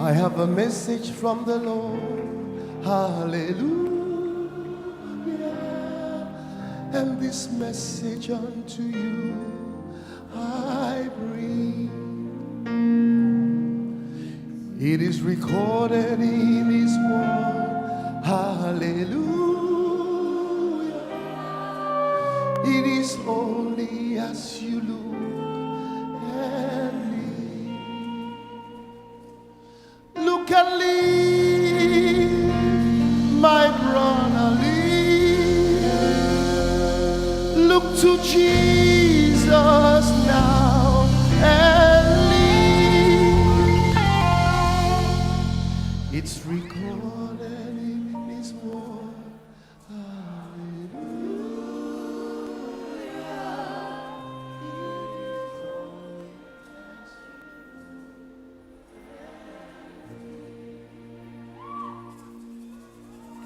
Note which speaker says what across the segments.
Speaker 1: I have a message from the Lord. Hallelujah. And this message unto you I bring. It is recorded in His word. Hallelujah. It is only as you look and live. Look and live, my brother, live. Look to Jesus now and live. It's recorded in His word.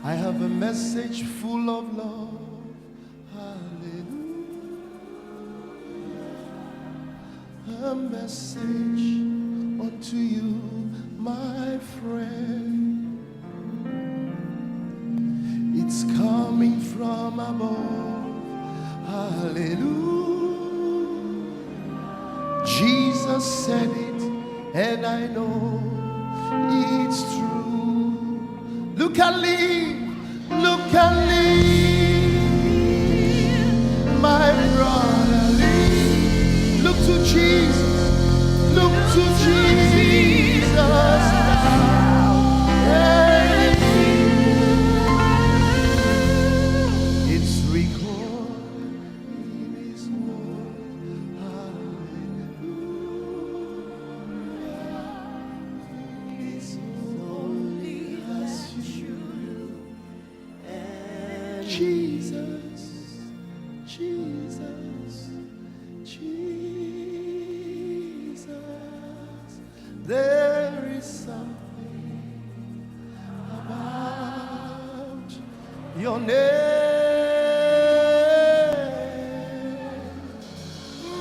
Speaker 1: I have a message full of love. Hallelujah. A message unto you, my friend. It's coming from above. Hallelujah. Jesus said it, and I know it's true. Look and live, look and live, my brother, live. Look to Jesus, look to Jesus now. It's recorded in His word. Hallelujah. It's only as you and Jesus, Jesus, Jesus. There is something about your name,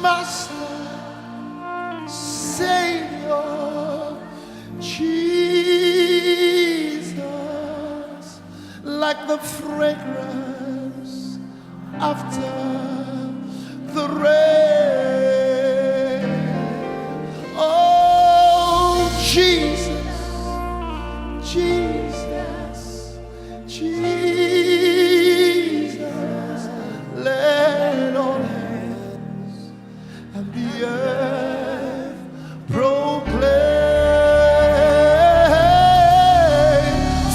Speaker 1: Master, Savior, Jesus, like the fragrance after the rain. Oh, Jesus, Jesus, Jesus, let all hands and the earth proclaim.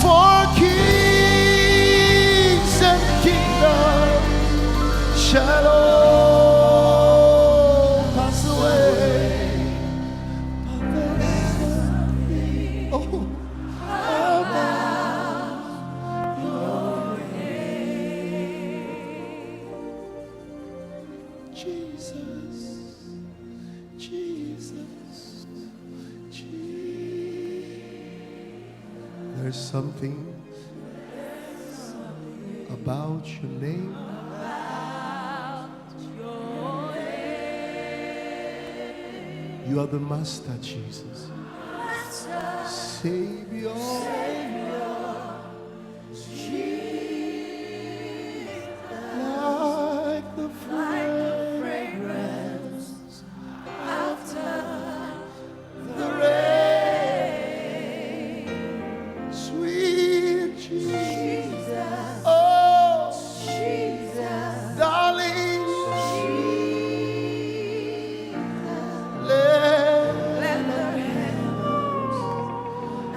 Speaker 1: For kings and kingdoms shall all pass away, but there's something about your name. Jesus, Jesus, Jesus. There's something about your name. You are the Master, Jesus. Savior. Like the fragrance after the rain. Sweet Jesus. Oh, Jesus. Darling. Let the heavens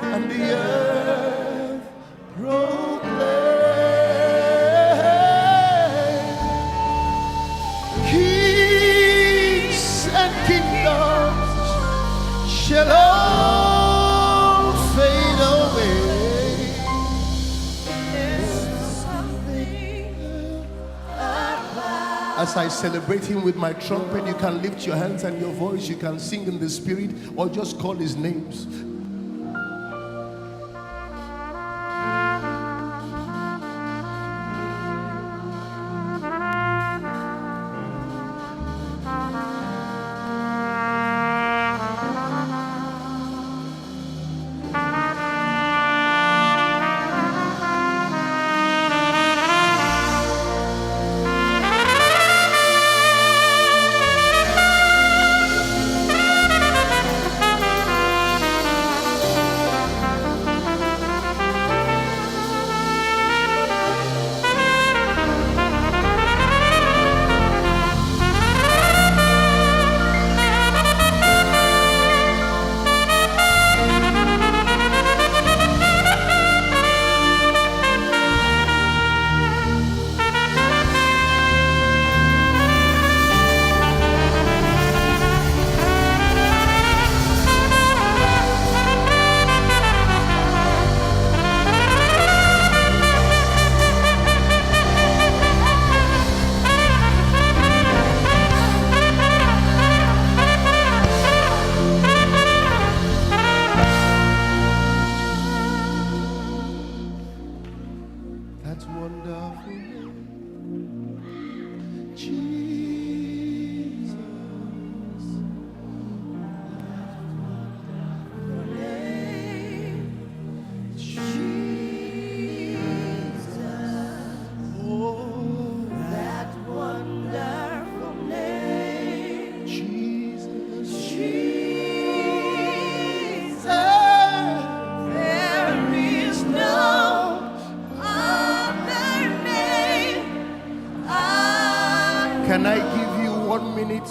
Speaker 1: and the earth proclaim. Kings and kingdoms shall all fade away. As I celebrate Him with my trumpet, you can lift your hands and your voice. You can sing in the Spirit or just call His names.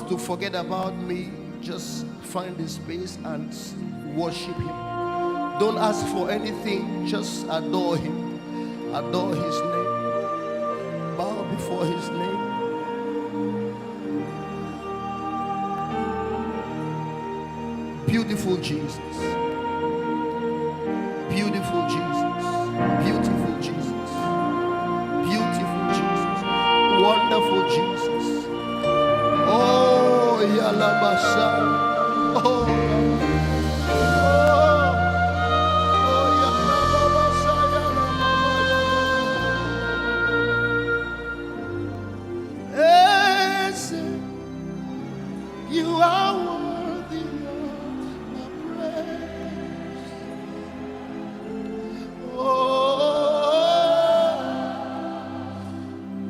Speaker 1: it to forget about me, just find the space and worship him. Don't ask for anything, just adore him. Adore his name. Bow before his name. Beautiful Jesus. Beautiful Jesus. Beautiful Jesus. Beautiful Jesus. Wonderful Jesus. Oh, Yalabasha. Oh, you are worthy of my praise. Oh,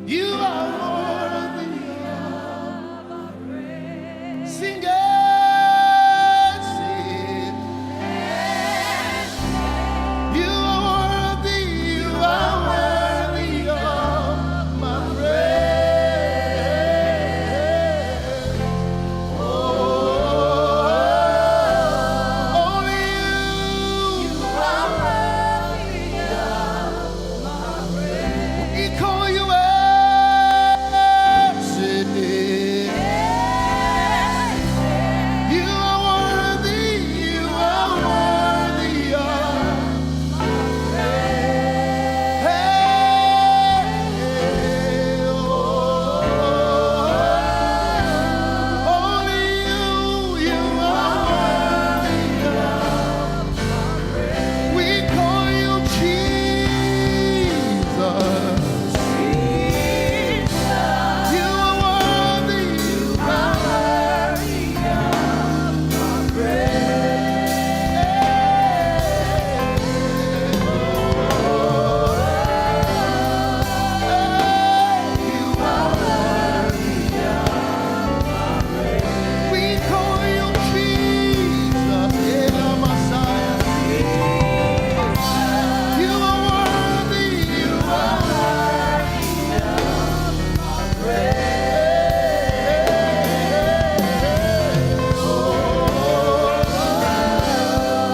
Speaker 1: you are worthy of my praise. Sing it, sing. You are worthy of my praise. Only you are worthy of my praise. We call you you are worthy of my praise. Only you are worthy of my praise. We call you Jesus. You are worthy of my we call you Jesus, yeah, Messiah. You are worthy of my praise.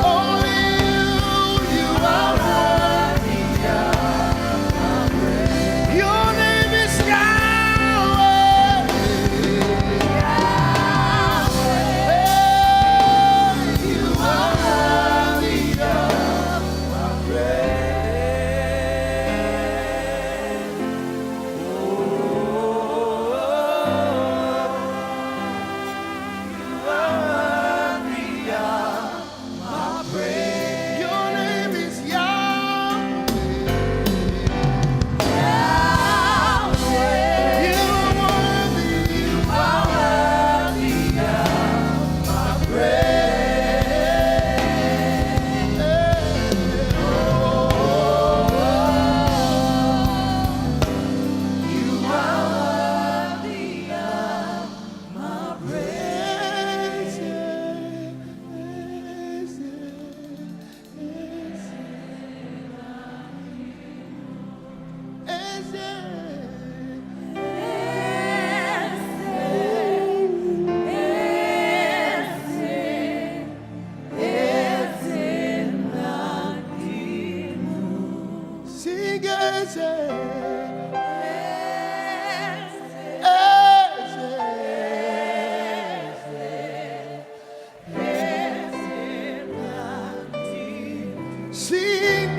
Speaker 1: Only you are worthy of my praise. Your name is Yahweh. You are worthy of my praise. You are worthy of my praise. Your name is Yahweh. You are worthy of my Sing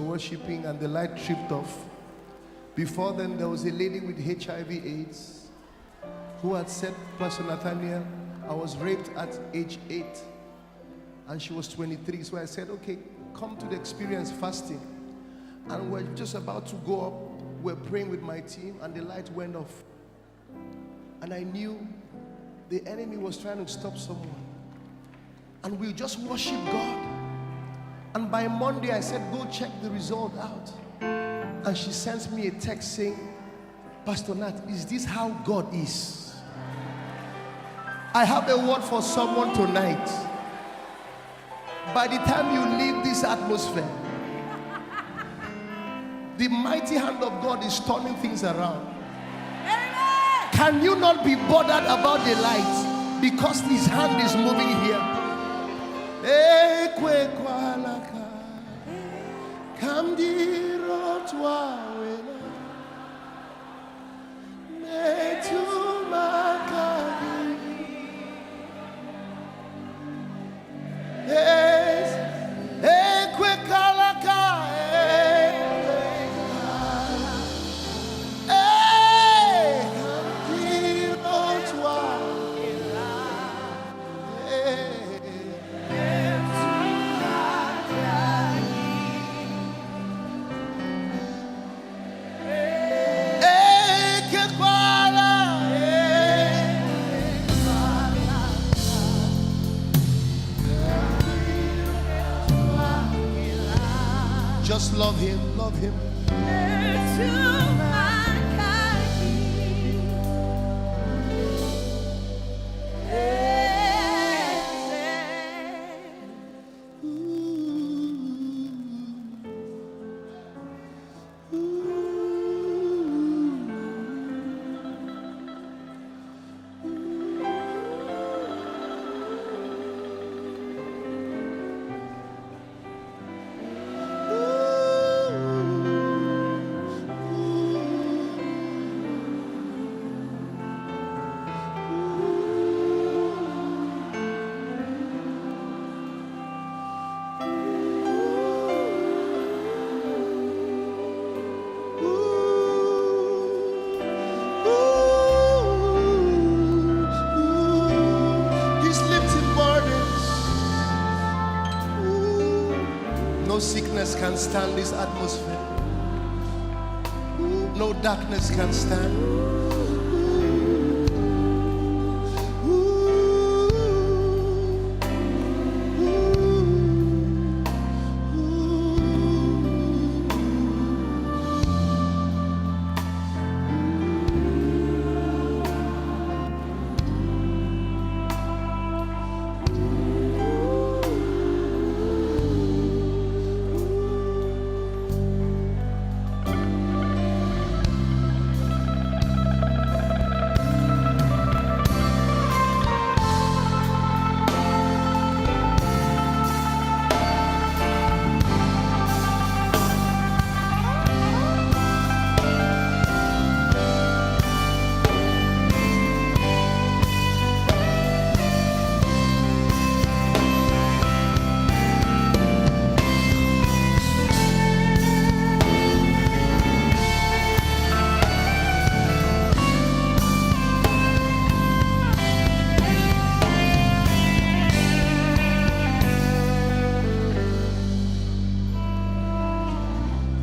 Speaker 1: worshiping and the light tripped off. Before then, there was a lady with HIV/AIDS who had said, Pastor Nathaniel, I was raped at age 8 and she was 23. So I said, okay, come to the experience fasting. And we're just about to go up. We're praying with my team and the light went off. And I knew the enemy was trying to stop someone. And we just worship God. And by Monday, I said, go check the result out. And she sends me a text saying, Pastor Nat, is this how God is? I have a word for someone tonight. By the time you leave this atmosphere, the mighty hand of God is turning things around. Amen. Can you not be bothered about the light because his hand is moving here? Just love him, love him. No sickness can stand this atmosphere. No darkness can stand.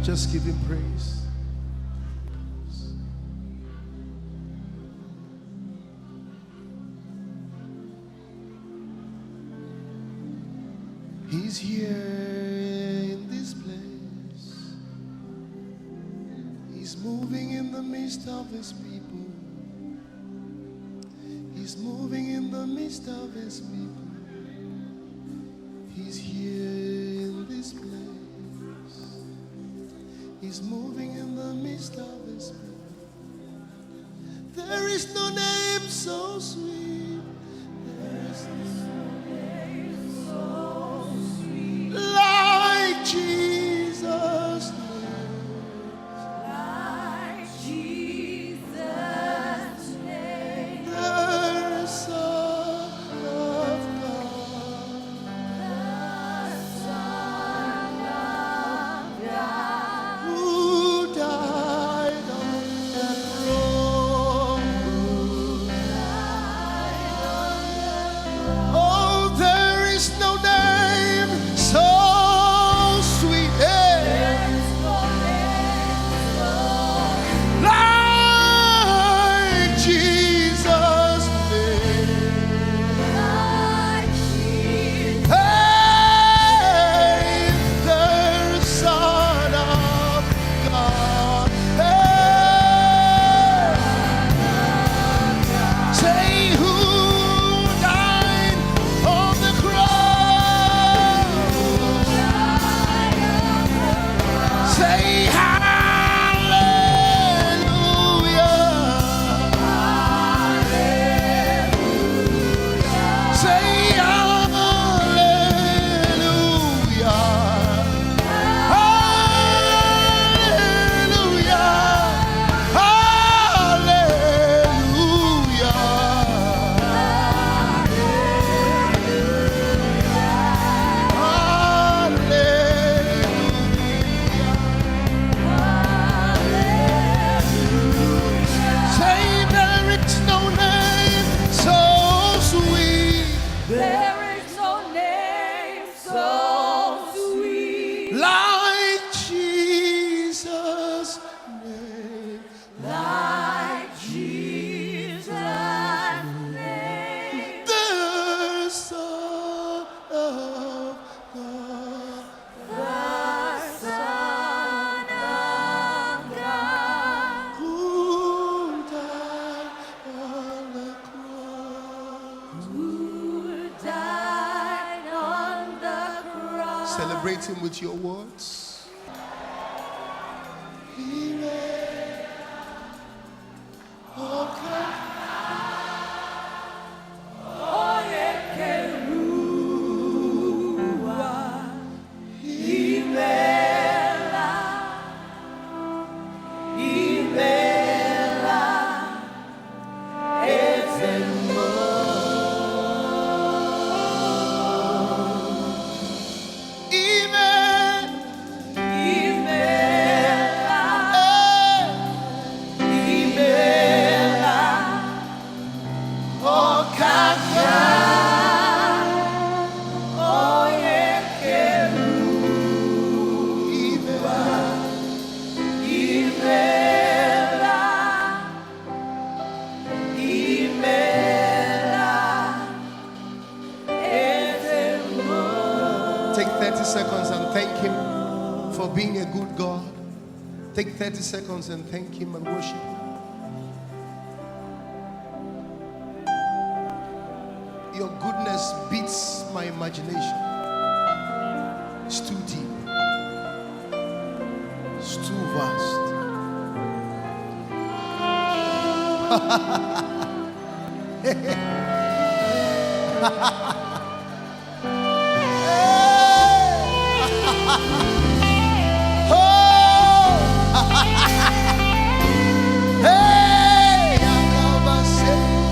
Speaker 1: Just give him praise. He's here in this place. He's moving in the midst of his people. He's moving in the midst of his people. He's here in this place. He's moving in the midst of his people. There is no name so sweet. There is no name so sweet like Jesus' name. Like Jesus' name. The Son of God. The Son of God. Who died Oh, there is no name so sweet. Hey. Like Jesus' name. Hey, the Son of God. Hey. Say who died on the cross. Say hallelujah. Say hallelujah. Hallelujah. Say there is no name so sweet.
Speaker 2: There is no name so sweet
Speaker 1: Like Jesus' name.
Speaker 2: like Jesus' name.
Speaker 1: The Son of God.
Speaker 2: The Son of God,
Speaker 1: Who died on the cross.
Speaker 2: who died on the cross.
Speaker 1: Celebrate him with your words. Amen. Take 30 seconds and thank him for being a good God. Take 30 seconds and thank him and worship him. Your goodness beats my imagination. It's too deep. It's too vast. Hey, Yakabase.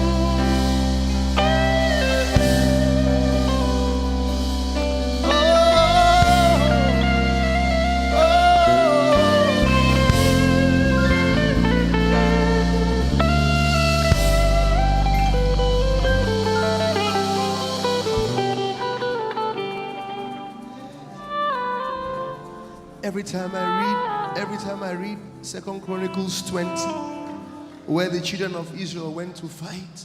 Speaker 1: Every time I read 2 Chronicles 20, where the children of Israel went to fight,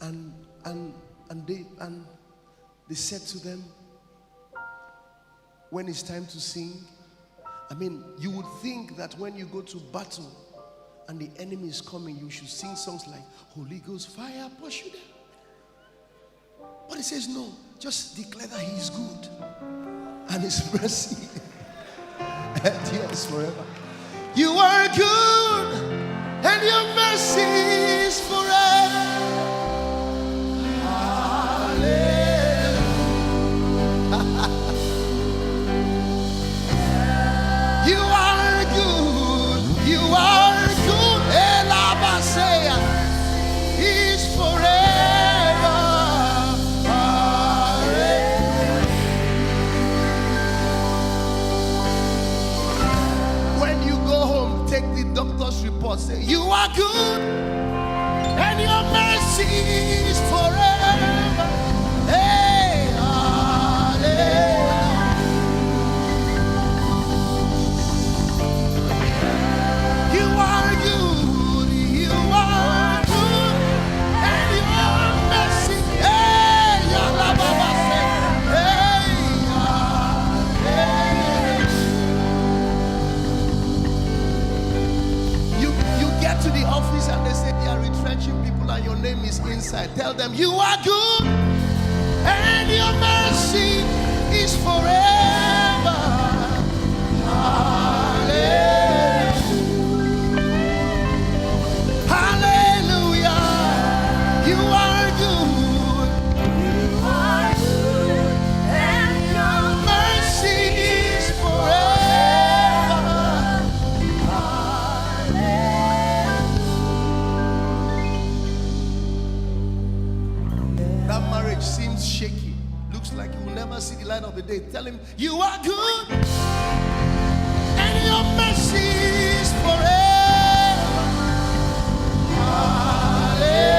Speaker 1: and they said to them, when it's time to sing, I mean, you would think that when you go to battle and the enemy is coming, you should sing songs like Holy Ghost fire pursue them. But he says no, just declare that he is good and his mercy endures forever. You are good and your mercy is forever. Hallelujah. You are good, you are good. Elabasea is forever. When you go home, take the doctor's report. Say, you are good. mercy is forever. Hey, hallelujah. You are good, you are good, and your mercy. Hey, Yalababa said, hey, you get to the office and they say they are retrenching people and your name is inside. Tell them you are good and your mercy is forever. Hallelujah. Hallelujah. You are good.
Speaker 2: You are good, and your
Speaker 1: Mercy is forever. That marriage seems shaky. Looks like you will never see the light of the day. Tell him you are good and your mercy is forever. Hallelujah.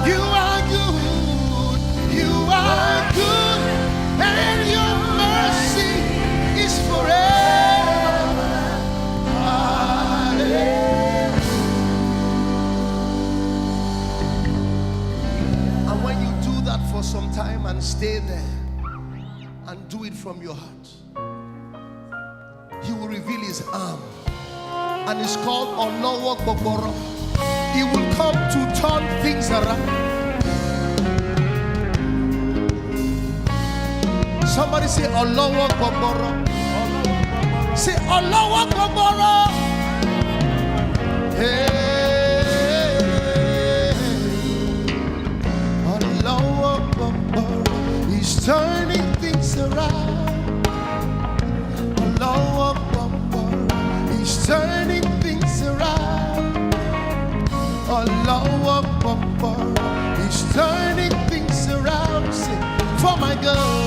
Speaker 1: You are good, you are good, and your mercy is forever. Hallelujah. And when you do that for some time and stay there and do it from your heart, he will reveal his arm. And it's called Olowo Gbogbooro. He will come to turn things around. Somebody say Olowo Gbogbooro. Say Olowo Gbogbooro. Hey, Olowo Gbogbooro. He's turning things around. Olowo Gbogbooro. He's turning things around. Olowo Gbogbooro. He's turning things around. Say, for my girl.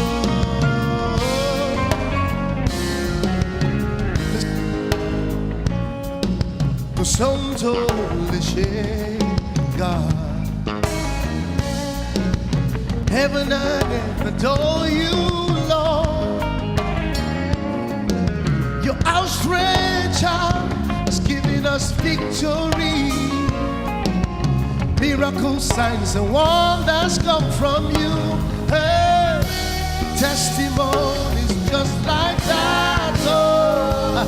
Speaker 1: Santo God. Heaven and earth adore you, Lord. Your outstretched arm has given us victory. Miracles, signs, and wonders come from you. Hey, testimonies just like that, Lord.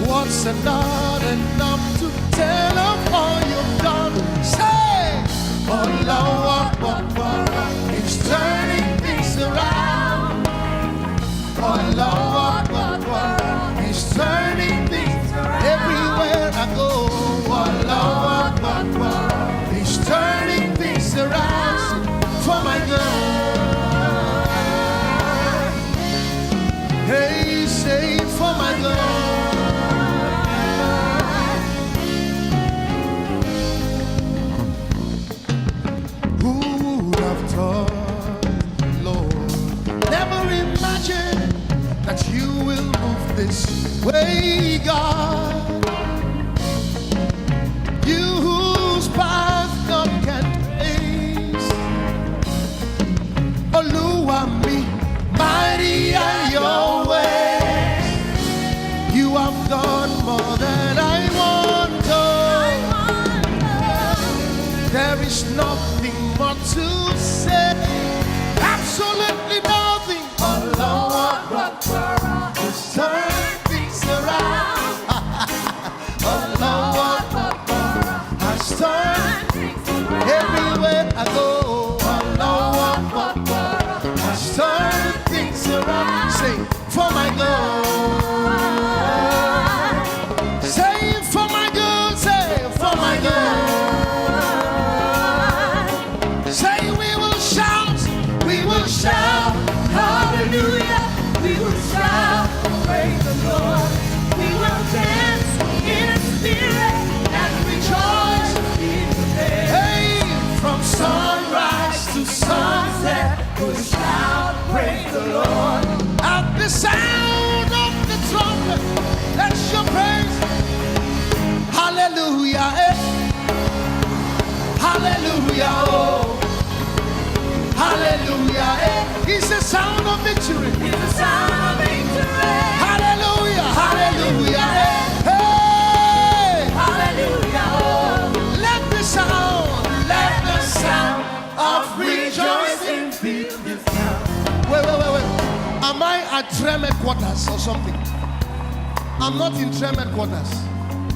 Speaker 1: What's not enough to tell of all you've done? Say, Olowo Gbogbooro, it's turning things around. Olowo Gbogbooro, it's turning things around. Everywhere I go, Olowo Gbogbooro, it's turning things around for my girl. Hey, say for my girl. This way, God, you whose path none can trace. Oluwami, mighty are your ways. You have done more than I want. There is nothing more to say. Absolutely nothing. Olowo Gbogbooro. Turn things around. Olowo Gbogbooro has turned everywhere I go. Olowo Gbogbooro has turned things around. Say for my girl. Say for my girl. Say for my girl. Say we will shout. We will shout. Hallelujah. We will shout. Praise the Lord. We will dance in spirit and rejoice in the day. Hey, from sunrise. Hallelujah. Hallelujah. Oh. Hallelujah. It's the sound of victory.
Speaker 2: It's the sound of victory.
Speaker 1: Hallelujah. Hallelujah. Hey.
Speaker 2: Hallelujah.
Speaker 1: Let the sound of rejoicing
Speaker 2: fill this house.
Speaker 1: Wait. Am I at Tremed quarters or something? I'm not in Tremed quarters.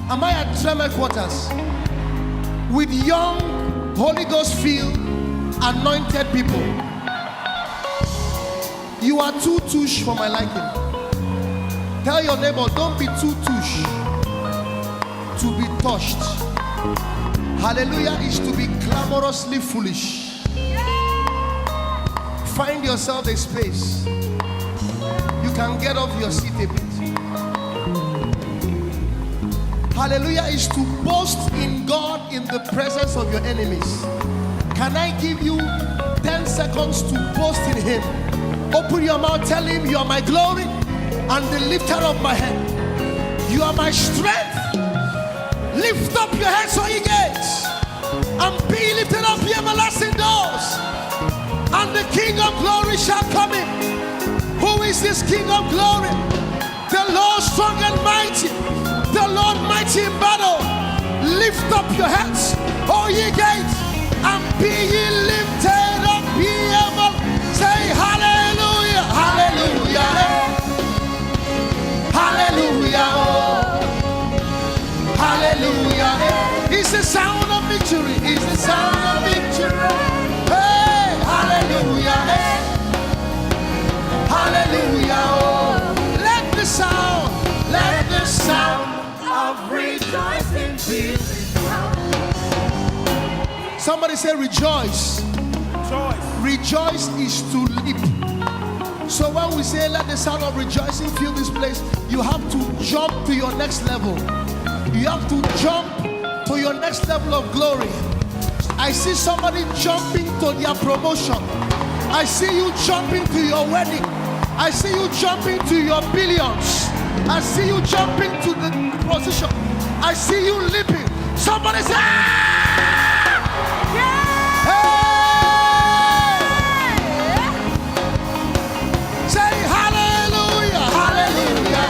Speaker 1: Am I at Tremed quarters? With young, Holy Ghost filled, anointed people. You are too touche for my liking. Tell your neighbor, don't be too touche to be touched. Hallelujah is to be clamorously foolish. Find yourself a space. You can get off your seat a bit. Hallelujah is to boast in God in the presence of your enemies. Can I give you 10 seconds to boast in Him? Open your mouth, tell Him, you are my glory and the lifter of my head. You are my strength. Lift up your heads, O ye gates, and be lifted up, ye everlasting doors, and the King of glory shall come in. Who is this King of glory? The Lord strong and mighty, the Lord mighty in battle. Lift up your heads, O ye gates, and be ye lifted up, ye ever. Say hallelujah, hallelujah, hallelujah, hallelujah. It's the sound of victory, it's the sound of victory. Hey, hallelujah, hallelujah. Let the sound
Speaker 2: Of rejoicing fill this house.
Speaker 1: Somebody say rejoice. Rejoice is to leap. So when we say let the sound of rejoicing fill this place, you have to jump to your next level. You have to jump to your next level of glory. I see somebody jumping to their promotion. I see you jumping to your wedding. I see you jumping to your billions. I see you jumping to the position. I see you leaping. Somebody say, ah! Hey! Say hallelujah, hallelujah,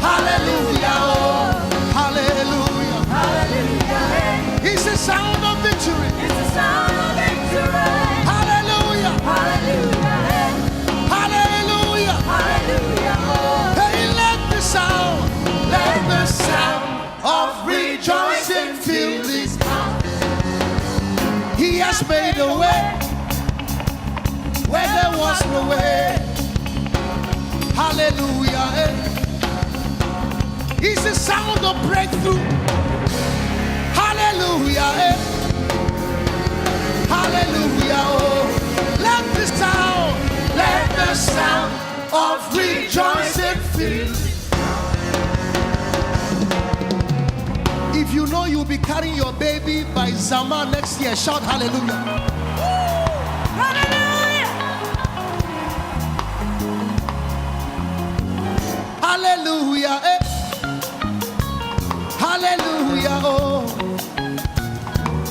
Speaker 1: hallelujah, oh, hallelujah,
Speaker 2: Hallelujah.
Speaker 1: It's the sound of victory.
Speaker 2: It's the sound of victory.
Speaker 1: Hallelujah,
Speaker 2: Hallelujah.
Speaker 1: hallelujah.
Speaker 2: Hallelujah.
Speaker 1: Hey, let the sound of rejoicing fill this house. He has made a way where there was no way. Hallelujah. It's the sound of breakthrough. Hallelujah. Hallelujah. Oh, let the sound of rejoicing fill. If you know you'll be carrying your baby by Zama next year, shout hallelujah.
Speaker 2: Hallelujah.
Speaker 1: Hallelujah. Hallelujah. Oh.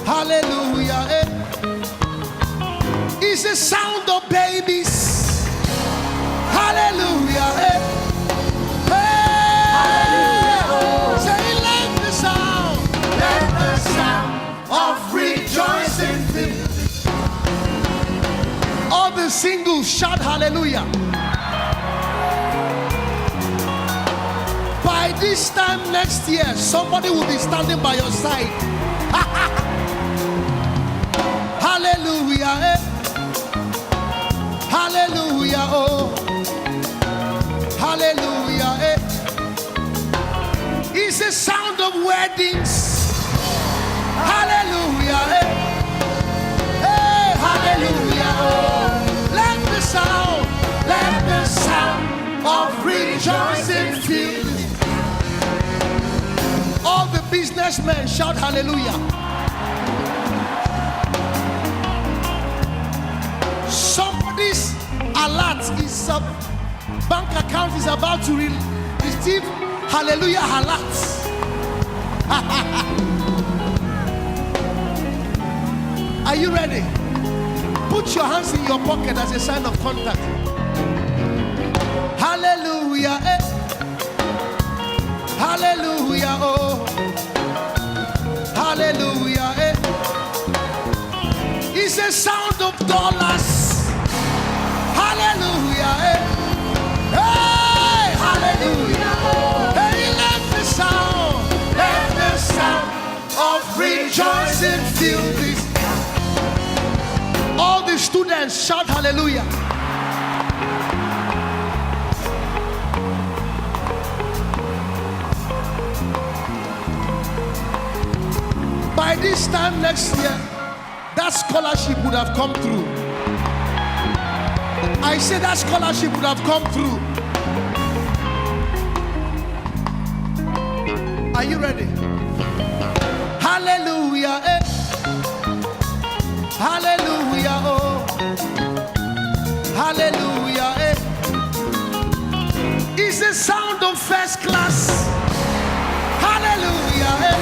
Speaker 1: Hallelujah. It's the sound of babies. Hallelujah. Say let the sound of rejoicing fill. All the singles shout hallelujah. By this time next year, somebody will be standing by your side. Hallelujah. Hallelujah. Oh. Hallelujah. It's the sound of weddings. Hallelujah. Hey, hallelujah. Oh. Let the sound of rejoicing fill. All the businessmen shout hallelujah. Somebody's alert is up. Bank account is about to receive hallelujah alert. Are you ready? Put your hands in your pocket as a sign of contact. Hallelujah. Eh. Hallelujah. Oh. Hallelujah. Eh. It's a sound of dollars. Hallelujah. Eh. Hey, hallelujah. Hey, let the sound of rejoicing fill this. All the students shout hallelujah. By this time next year, that scholarship would have come through. I said that scholarship would have come through. Are you ready? Hallelujah. Eh. Hallelujah. Oh. Hallelujah. Eh. It's the sound of first class. Hallelujah. Eh.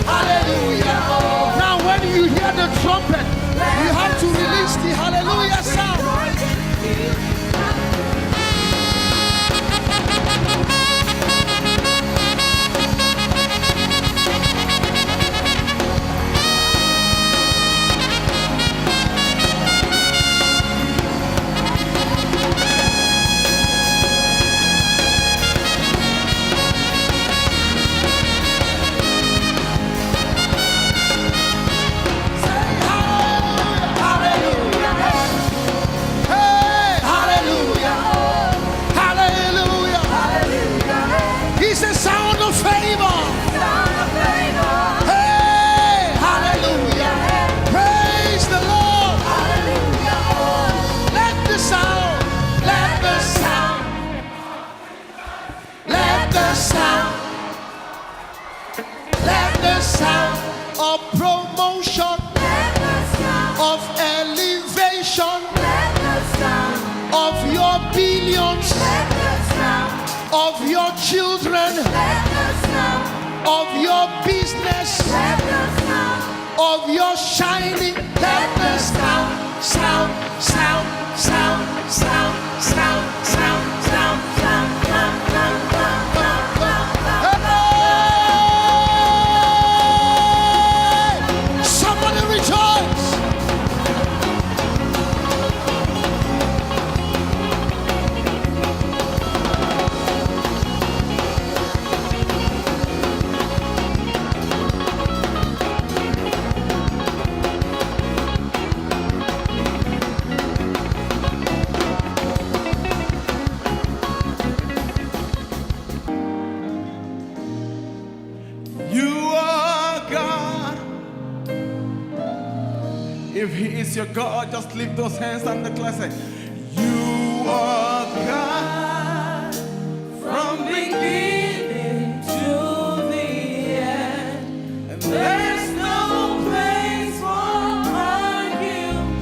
Speaker 1: Hallelujah. Oh. Now when you hear the trumpet, you have to release the hallelujah sound. Of promotion, of elevation, of your billions, of your children, of your business, of your shining. Let the sound.
Speaker 3: If he is your God, just lift those hands and declare, say, you are God from beginning to the end. And there's no place for argument.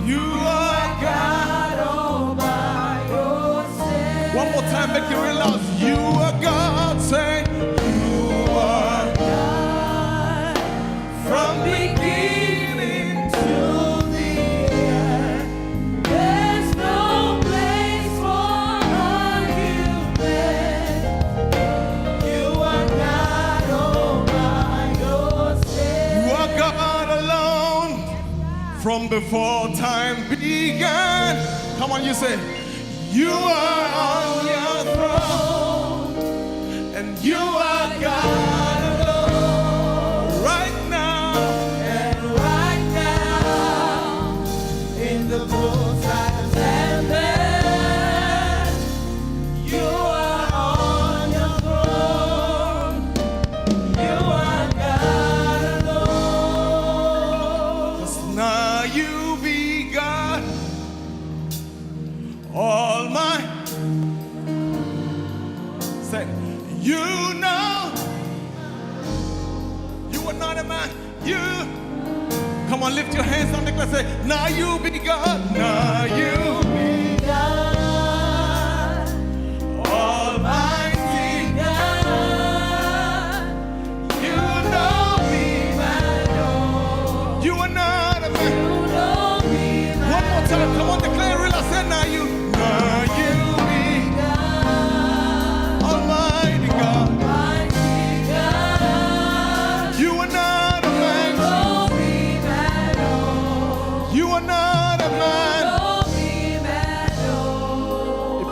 Speaker 3: You are God all by yourself. One more time, make it real loud. You are God, say, you are God from beginning. From before time began. Come on, you say, you are on your throne, and you are God alone. Right now, and right now, in the good times and bad, you are on your throne. You are God alone. 'Cause now you be God, all my. Say, you know, you are not a man. You, come on, lift your hands on the class. Say, now you be God. Now you be God, Almighty God.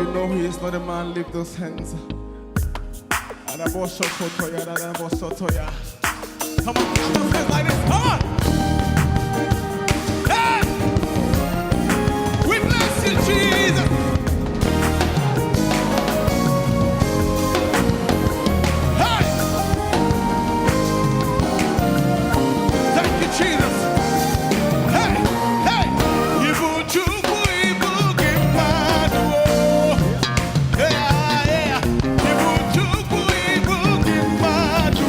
Speaker 3: you know he is not a man, lift those hands. Come on, clap those hands like this. Come on. Hey! We bless you, Jesus. Hey! Thank you, Jesus. Hey! Hey! Ibu chubu ibu kimadu. Yeah, yeah. Ibu chubu ibu kimadu.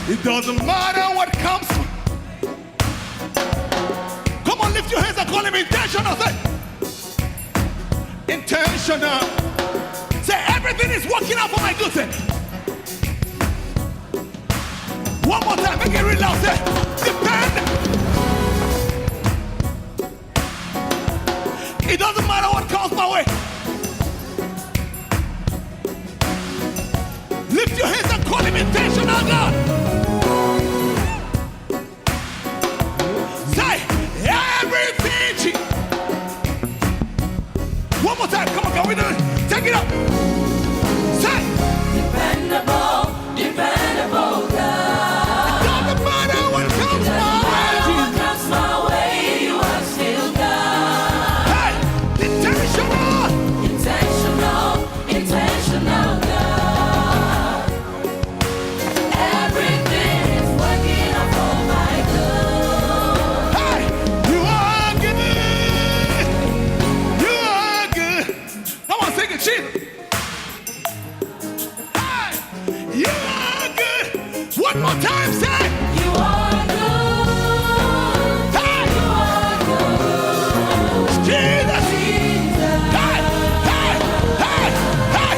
Speaker 3: It doesn't matter what comes. Come on, lift your hands and call him intentional. Say, intentional. Say, everything is working out for my good. Say, one more time, make it real loud. Say, depend. It doesn't matter what comes my way. Lift your hands and call him intentional, God. Say, everything. One more time, come on, can we do it? Take it up. Say,
Speaker 2: Dependable, dependable God.
Speaker 3: doesn't matter what comes my way.
Speaker 2: What comes my way, you are still God.
Speaker 3: Hey, intentional.
Speaker 2: Intentional, intentional God. Every
Speaker 3: One more time, say.
Speaker 2: You are good.
Speaker 3: Hey!
Speaker 2: You are good.
Speaker 3: Jesus!
Speaker 2: Jesus.
Speaker 3: Hey! Hey! Hey! Hey!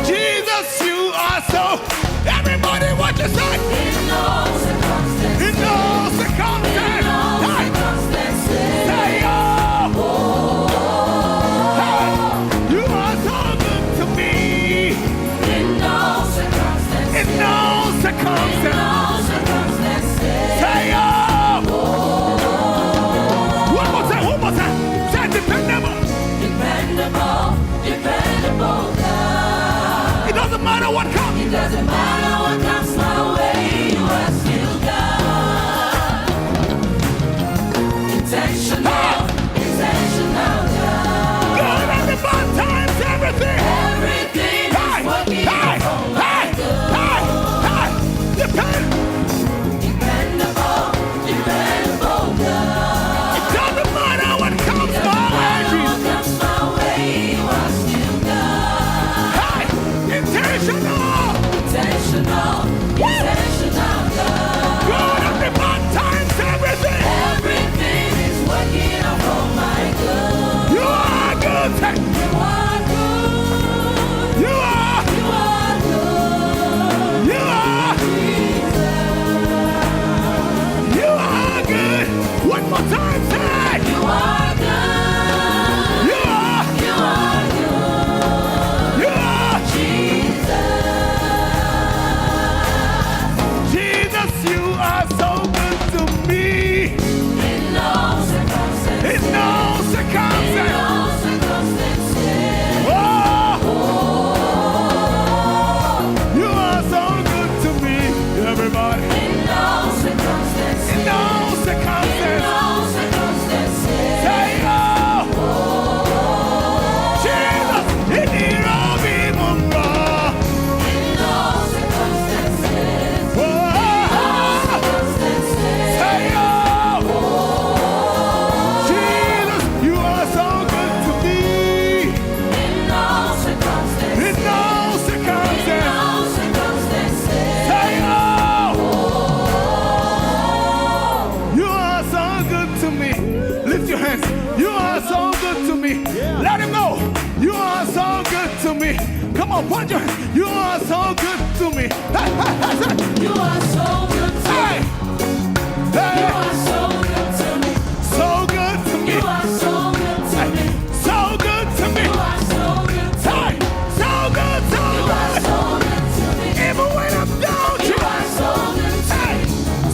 Speaker 3: Jesus, you are so. Everybody, what you say?
Speaker 2: In all circumstances.
Speaker 3: In all circumstances.
Speaker 2: In all
Speaker 3: Hey!
Speaker 2: circumstances.
Speaker 3: Say, oh! Hey! You are so good to me.
Speaker 2: In all circumstances.
Speaker 3: In all
Speaker 2: In
Speaker 3: circumstances.
Speaker 2: all circumstances.
Speaker 3: Say, oh! One more time, one more time. Say, dependable.
Speaker 2: Dependable, dependable God.
Speaker 3: It doesn't matter what comes.
Speaker 2: It doesn't matter what comes my way, you are still God. Intentional, intentional God.
Speaker 3: Good at the bad times, everything.
Speaker 2: Everything is working for my good.
Speaker 3: Depend.
Speaker 2: Dependable, dependable God.
Speaker 3: It doesn't matter what comes
Speaker 2: Doesn't
Speaker 3: my way,
Speaker 2: matter what
Speaker 3: Jesus.
Speaker 2: comes my way, you are still God.
Speaker 3: Hey, intentional.
Speaker 2: Intentional, intentional God.
Speaker 3: Good at the bad times, everything.
Speaker 2: Everything is working out for my good.
Speaker 3: You are good.
Speaker 2: You are good.
Speaker 3: You are.
Speaker 2: You are good.
Speaker 3: You are. You are good. One more time, say.
Speaker 2: You are good.
Speaker 3: You are.
Speaker 2: You are good.
Speaker 3: You are.
Speaker 2: Jesus.
Speaker 3: Jesus, you are so good to me.
Speaker 2: In all circumstances.
Speaker 3: In all
Speaker 2: In
Speaker 3: circumstances.
Speaker 2: all circumstances.
Speaker 3: Oh, you are so good to me, everybody.
Speaker 2: In all circumstances.
Speaker 3: In all
Speaker 2: In
Speaker 3: circumstances.
Speaker 2: all circumstances.
Speaker 3: Say, oh, Jesus, in the Robbie Mumba.
Speaker 2: In all circumstances.
Speaker 3: Oh,
Speaker 2: Circumstances.
Speaker 3: say, oh, Jesus, you are so good to me.
Speaker 2: In all circumstances.
Speaker 3: In all
Speaker 2: In
Speaker 3: circumstances.
Speaker 2: all circumstances.
Speaker 3: Say, oh, you are so good to me. Lift your hands. You are so good to me. Let him know. You are so good to me. Come on, point your hands. You are so good to me. Hey, hey, hey, say.
Speaker 2: You are so good to
Speaker 3: Hey,
Speaker 2: me.
Speaker 3: hey,
Speaker 2: You are so good to me.
Speaker 3: so good to me.
Speaker 2: You are so good to me.
Speaker 3: So good to me.
Speaker 2: You are so good to me.
Speaker 3: Hey, so good to
Speaker 2: You are
Speaker 3: me.
Speaker 2: so good to me.
Speaker 3: Even when I'm down,
Speaker 2: You are so good to
Speaker 3: hey,
Speaker 2: me.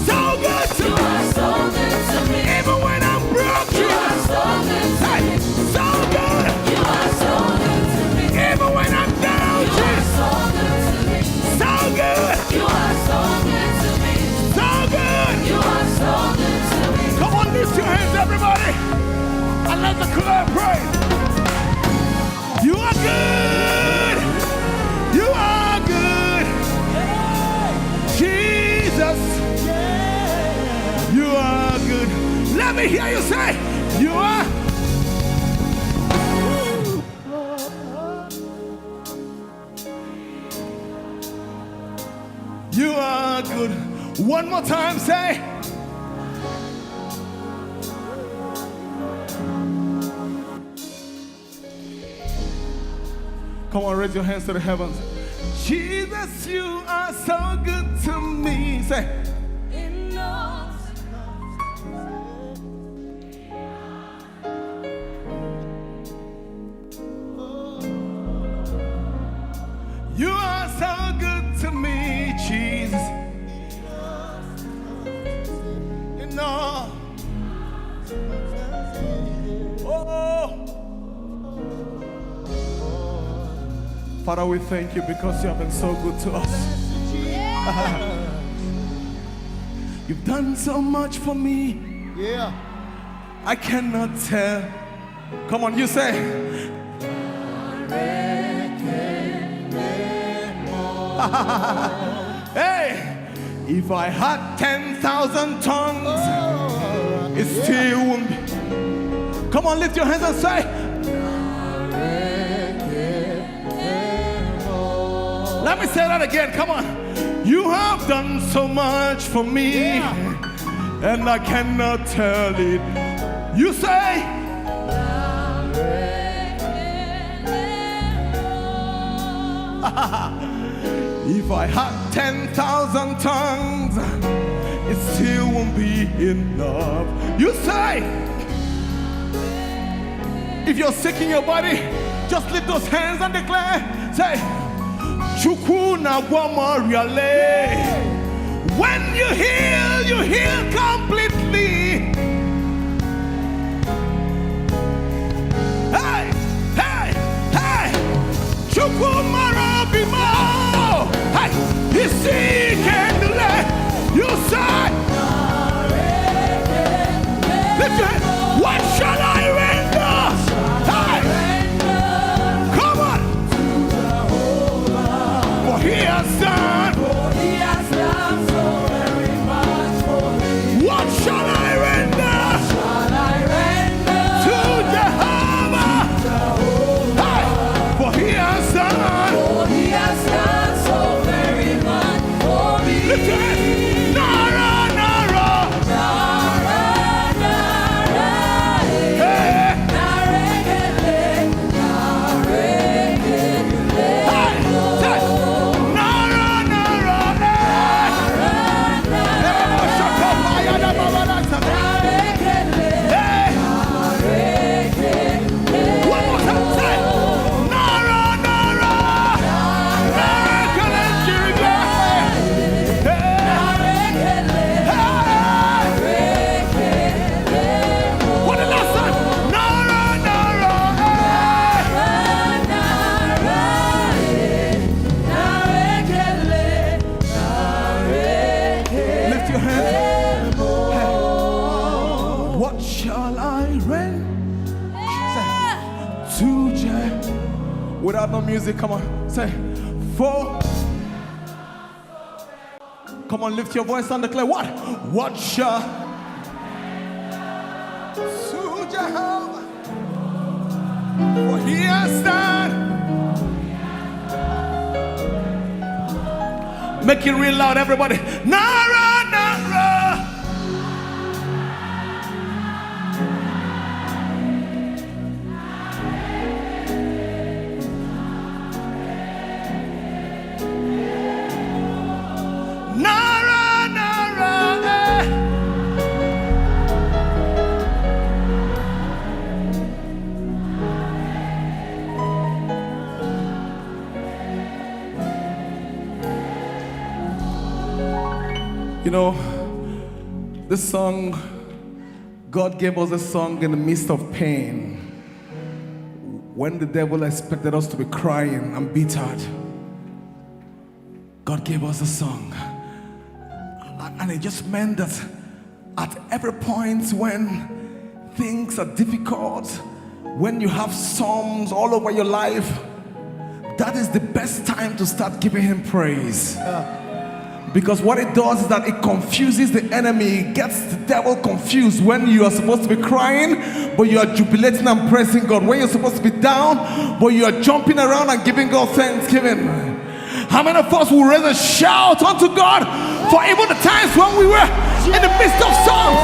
Speaker 3: so good to
Speaker 2: You
Speaker 3: me.
Speaker 2: are so good to me.
Speaker 3: Even when I'm broke,
Speaker 2: You are so good to
Speaker 3: hey,
Speaker 2: me.
Speaker 3: so good.
Speaker 2: You are so good to me.
Speaker 3: Even when I'm down,
Speaker 2: You are so good to me.
Speaker 3: so good,
Speaker 2: You are so good to me.
Speaker 3: so good.
Speaker 2: You are so good to me.
Speaker 3: Come on, lift your hands, everybody, and let the choir pray. You are good. You are good. Jesus, you are good. Let me hear you say, you are. You are good. One more time, say. Come on, raise your hands to the heavens. Jesus, you are so good to me. Say,
Speaker 2: In all
Speaker 3: you are so good to me, Jesus. In all. Oh. Father, we thank you because you have been so good to us. You've done so much for me.
Speaker 1: Yeah.
Speaker 3: I cannot tell. Come on, you say. Hey, if I had 10,000 tongues, it still wouldn't be. Come on, lift your hands and say. Let me say that again. Come on. You have done so much for me, and I cannot tell it. You say, if I had 10,000 tongues, it still won't be enough. You say, if you're sick in your body, just lift those hands and declare, say, Chukuna Wamariale. When you heal completely. Hey, hey, hey, Chukwumara Bimo. Hey, you see, Candle, you say, lift your hand. What shall I render? Hey, come on. For he has done. What shall I render? To Jehovah? Hey, for he has done. Lift your hands. Nara, Nara. Hey. Hey, say, Nara, Nara. One more time, say, Nara, Nara. What the last time? Nara, Nara. Lift your hand. What shall I render? Say, to Jah. Without no music, come on. Say, for. Come on, lift your voice and declare what? What shall to Jehovah? For he has done. Make it real loud, everybody. Nara, Nara. Nara, Nara. You know, this song, God gave us a song in the midst of pain. When the devil expected us to be crying and bittered, God gave us a song. And it just meant that at every point when things are difficult, when you have storms all over your life, that is the best time to start giving him praise. Because what it does is that it confuses the enemy. It gets the devil confused when you are supposed to be crying, but you are jubilating and praising God. When you're supposed to be down, but you are jumping around and giving God thanksgiving. How many of us will raise a shout unto God for even the times when we were in the midst of storms?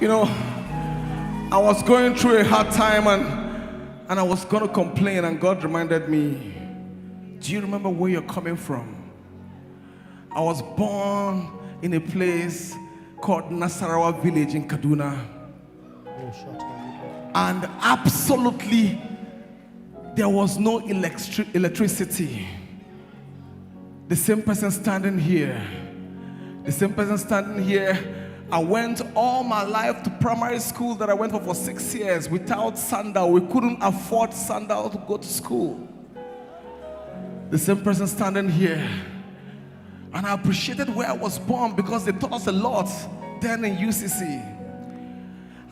Speaker 3: You know, I was going through a hard time and I was going to complain, and God reminded me, do you remember where you're coming from? I was born in a place called Nasarawa village in Kaduna. And absolutely, there was no electricity. The same person standing here, I went all my life to primary school that I went for 6 years without sandal. We couldn't afford sandal to go to school. The same person standing here. And I appreciated where I was born because they taught us a lot then in UCC.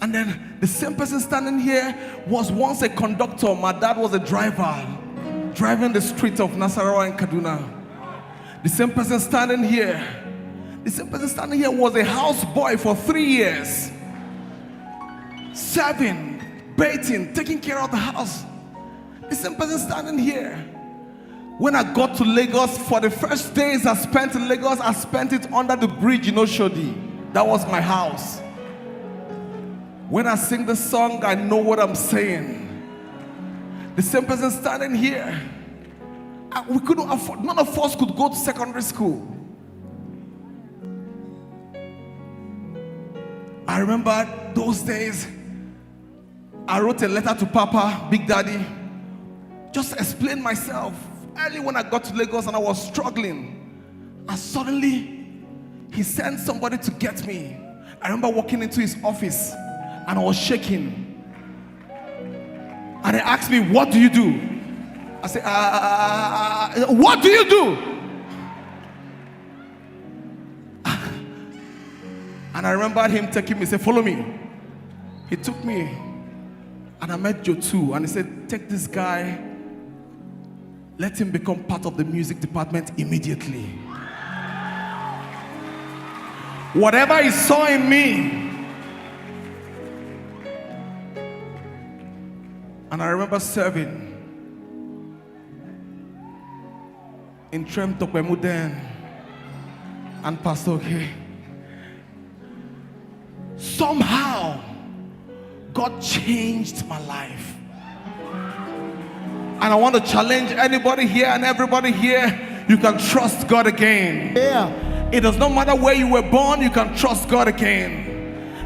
Speaker 3: And then the same person standing here was once a conductor. My dad was a driver, driving the streets of Nasarawa and Kaduna. The same person standing here was a houseboy for 3 years. Serving, bathing, taking care of the house. The same person standing here. When I got to Lagos, for the first days I spent in Lagos, I spent it under the bridge in Oshodi. That was my house. When I sing the song, I know what I'm saying. The same person standing here. We couldn't afford, none of us could go to secondary school. I remember those days, I wrote a letter to Papa, Big Daddy, just to explain myself. Early when I got to Lagos and I was struggling, and suddenly he sent somebody to get me. I remember walking into his office and I was shaking. And he asked me, "What do you do?" I said, "What do you do?" And I remembered him taking me, he said, "Follow me." He took me and I met Joe too. And he said, "Take this guy, let him become part of the music department immediately." Whatever he saw in me. And I remember serving in Trem Tokwemuden and Pastor K. Somehow, God changed my life. And I want to challenge anybody here and everybody here, you can trust God again.
Speaker 1: Yeah.
Speaker 3: It does not matter where you were born, you can trust God again.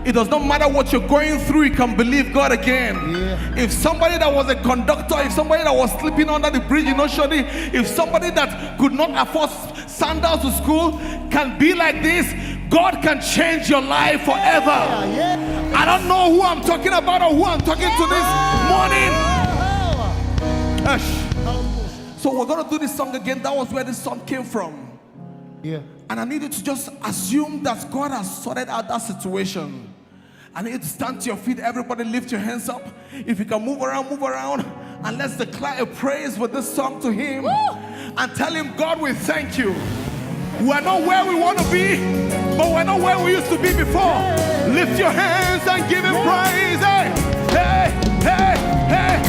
Speaker 3: It does not matter what you're going through, you can believe God again.
Speaker 1: Yeah.
Speaker 3: If somebody that was a conductor, if somebody that was sleeping under the bridge in Oshodi, if somebody that could not afford sandals to school can be like this, God can change your life forever.
Speaker 1: Yeah.
Speaker 3: I don't know who I'm talking about or who I'm talking to this morning. Ush. So we're going to do this song again. That was where this song came from.
Speaker 1: Yeah.
Speaker 3: And I need you to just assume that God has sorted out that situation. I need you to stand to your feet. Everybody lift your hands up. If you can move around, and let's declare a praise with this song to Him. And tell Him, "God, we thank you. We're not where we want to be, but we're not where we used to be before." Lift your hands and give Him praise. Hey, hey, hey, hey.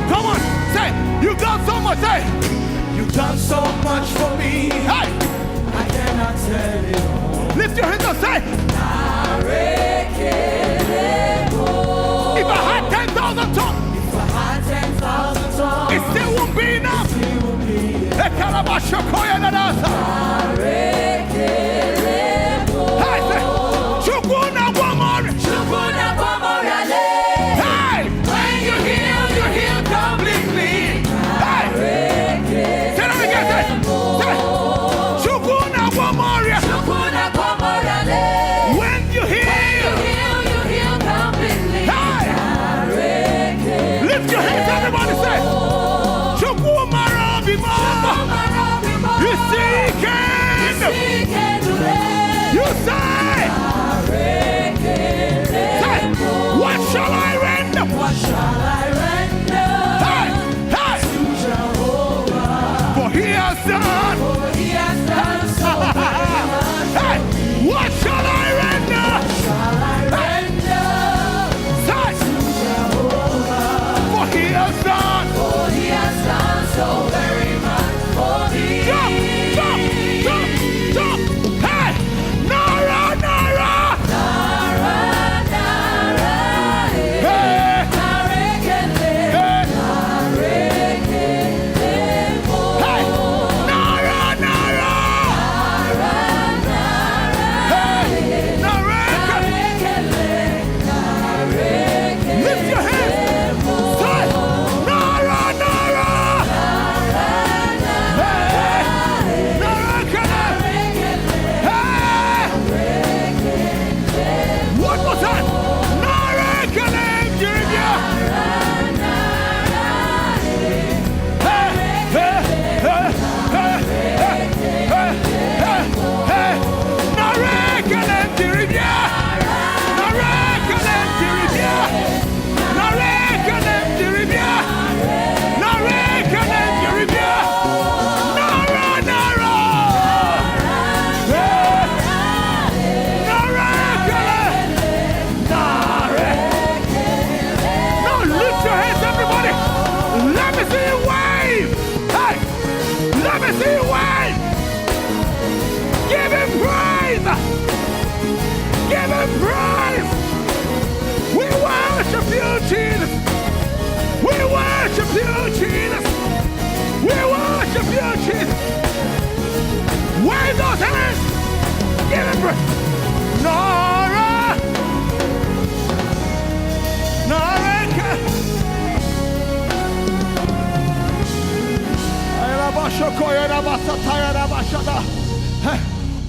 Speaker 3: Come on, say, "You've done so much." Say, "You've done so much for me." Hey,
Speaker 2: I cannot tell it all.
Speaker 3: lift your hands and say, "If I had 10,000 tongues,
Speaker 2: If I had 10,000 tongues,
Speaker 3: it still won't be enough."
Speaker 2: it would be
Speaker 3: Hey, say, "Chukuna Wamori."
Speaker 2: Chukuna Pomorale.
Speaker 3: Hey,
Speaker 2: When you heal completely.
Speaker 3: hey. Say that again. Say, "Chukuna Wamori."
Speaker 2: Chukuna Pomorale.
Speaker 3: When you heal.
Speaker 2: You heal completely.
Speaker 3: Hey, lift your hands, everybody. Say, "Chukwumara Bimama." You see, can you say? Say, "What shall I render?"
Speaker 2: What shall I render
Speaker 3: Hey, hey.
Speaker 2: to Jehovah?
Speaker 3: For He has done.
Speaker 2: For He has done so very much.
Speaker 3: Hey, what shall I render?
Speaker 2: Shall I render
Speaker 3: Say,
Speaker 2: to Jehovah?
Speaker 3: for He has done.
Speaker 2: For He has done so very much for me.
Speaker 3: Jump, jump, jump, jump. Hey, Nara, Nara.
Speaker 2: Nara, Nara,
Speaker 3: Hey,
Speaker 2: Nareke,
Speaker 3: praise. Nara. Nareka.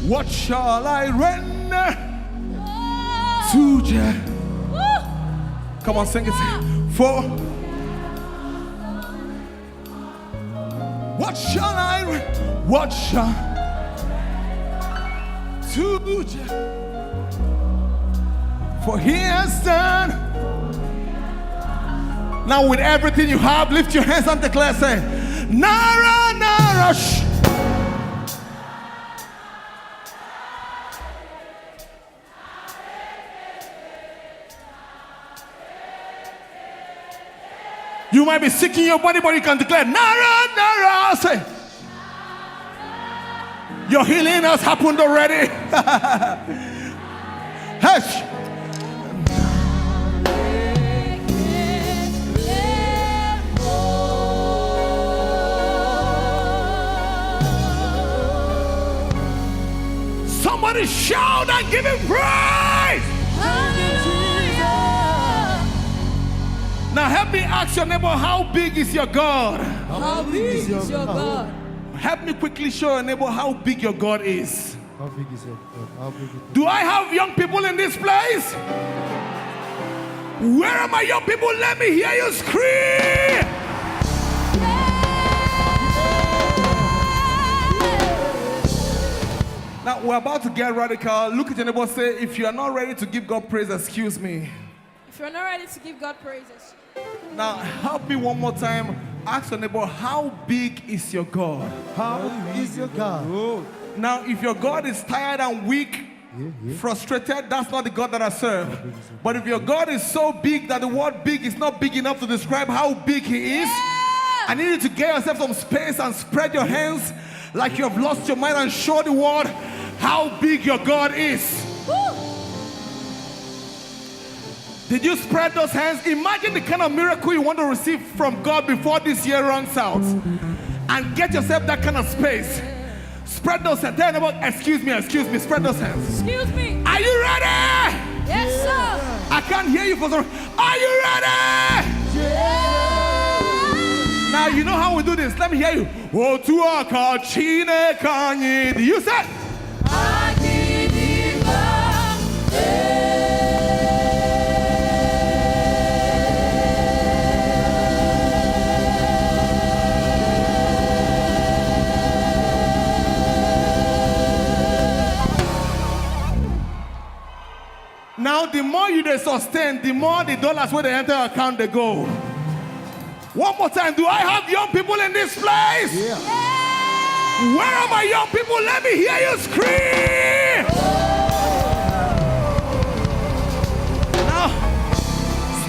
Speaker 3: What shall I render to Jehovah? Come on, sing it. For what shall I render? What shall to Jehovah? For he has done. Now with everything you have, lift your hands and declare, say, Nara, Nara. You might be sick in your body, but you can declare, Nara, Nara. Say, your healing has happened already. Hush. Somebody shout and give him praise. Now help me ask your neighbor, how big is your God?
Speaker 2: How big is your God?
Speaker 3: Help me quickly show your neighbor how big your God is.
Speaker 1: How big is it? How big is it?
Speaker 3: Do I have young people in this place? Where are my young people? Let me hear you scream. Now we're about to get radical. Look at your neighbor, say, if you are not ready to give God praise, excuse me.
Speaker 2: If you're not ready to give God praises,
Speaker 3: Now help me one more time. Ask your neighbor, how big is your God?
Speaker 1: How is your God?
Speaker 3: Now if your God is tired and weak, frustrated, that's not the God that I serve. But if your God is so big that the word big is not big enough to describe how big he is, I need you to get yourself some space and spread your hands like you have lost your mind and show the world how big your God is. Did you spread those hands? Imagine the kind of miracle you want to receive from God before this year runs out. And get yourself that kind of space. Spread those hands. Tell them, excuse me, spread those hands.
Speaker 2: excuse me.
Speaker 3: Are you ready?
Speaker 2: Yes, sir.
Speaker 3: I can't hear you for some. Are you ready? Now you know how we do this. Let me hear you. Oh, to a kachine kanyi. You said. Now, the more you they sustain, the more the dollars where they enter your account they go. One more time, do I have young people in this place?
Speaker 1: Yeah.
Speaker 3: Where are my young people? Let me hear you scream. Now,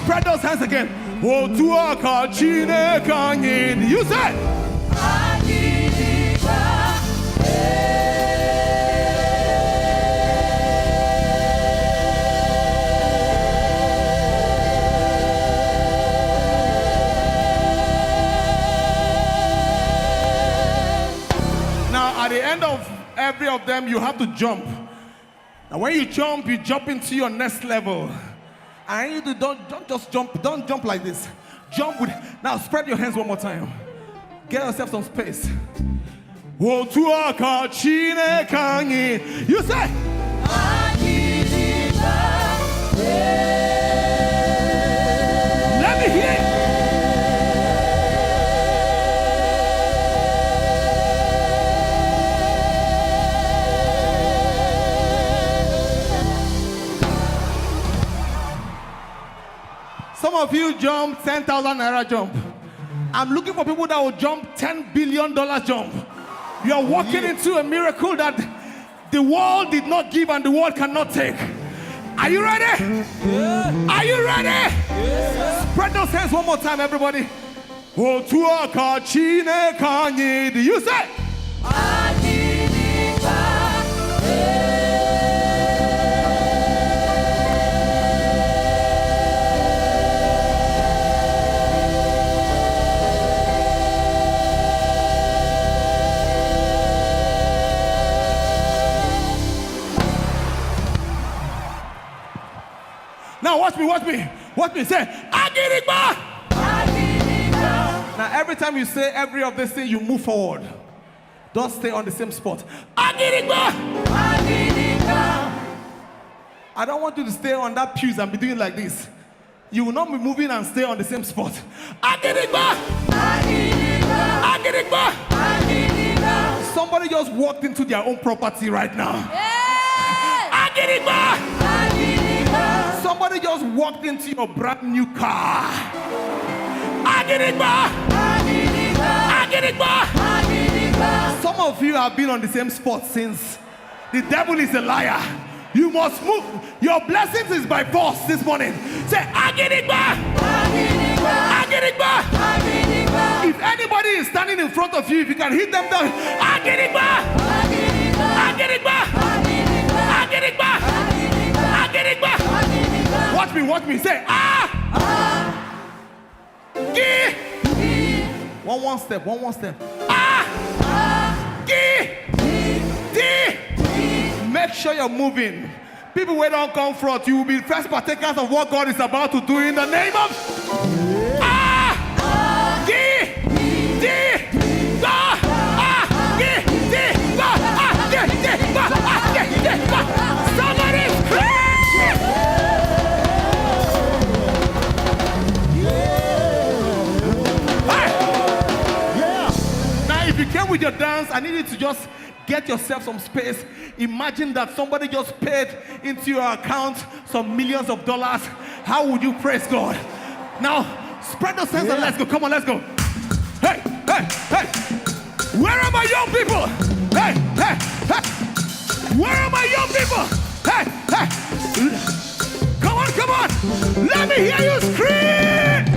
Speaker 3: spread those hands again. Oh, tuaka chine kanyin. You said. At the end of every of them, you have to jump. Now, when you jump into your next level. And you don't just jump. Don't jump like this. Jump with. Now, spread your hands one more time. Get yourself some space. You say. Let me hear it. Some of you jump 10,000 naira jump. I'm looking for people that will jump $10 billion jump. You are walking into a miracle that the world did not give and the world cannot take. Are you ready? Yeah. Are you ready? Yeah. Spread those hands one more time, everybody. Oh, tuaka chine kanyi. Do you say? Now watch me. Say, Agirigba. Now every time you say every of this thing, you move forward. Don't stay on the same spot. Agirigba. I don't want you to stay on that pews and be doing like this. You will not be moving and stay on the same spot. Agirigba. Somebody just walked into their own property right now. Agirigba. Somebody just walked into your brand new car. Agirigba. Some of you have been on the same spot since. The devil is a liar. You must move. Your blessings is by force this morning. Say, Agirigba. If anybody is standing in front of you, if you can hit them down, Agirigba. Watch me. Say, One step. Make sure you're moving. People who don't come front, you will be first partakers of what God is about to do in the name of somebody if you came with your dance, I need you to just get yourself some space. Imagine that somebody just paid into your account some millions of dollars. How would you praise God? Now, spread those hands and let's go. Come on, let's go. Hey. Where are my young people? Hey. Where are my young people? Hey. Come on. Let me hear you scream.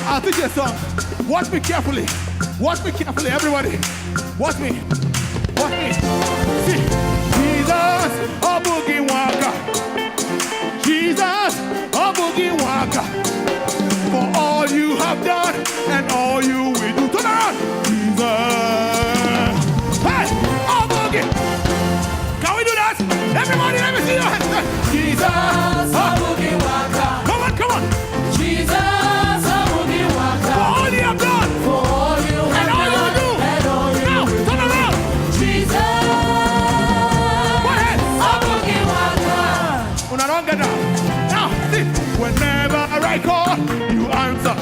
Speaker 3: I'll teach you a song. Watch me carefully, everybody. Watch me. See, Jesus, a boogie waka. Jesus, a boogie waka. For all you have done and all you will do. Turn around. Jesus. Hey, a boogie. Can we do that? Everybody, let me see your hands. Jesus, a boogie waka. Come on.
Speaker 2: Jesus, a boogie waka.
Speaker 3: For all you have done.
Speaker 2: For all you have
Speaker 3: and all you will do.
Speaker 2: and all you
Speaker 3: Now, turn around.
Speaker 2: Jesus,
Speaker 3: Go ahead.
Speaker 2: a boogie waka.
Speaker 3: Una don't get down. Now, see, whenever I call, you answer.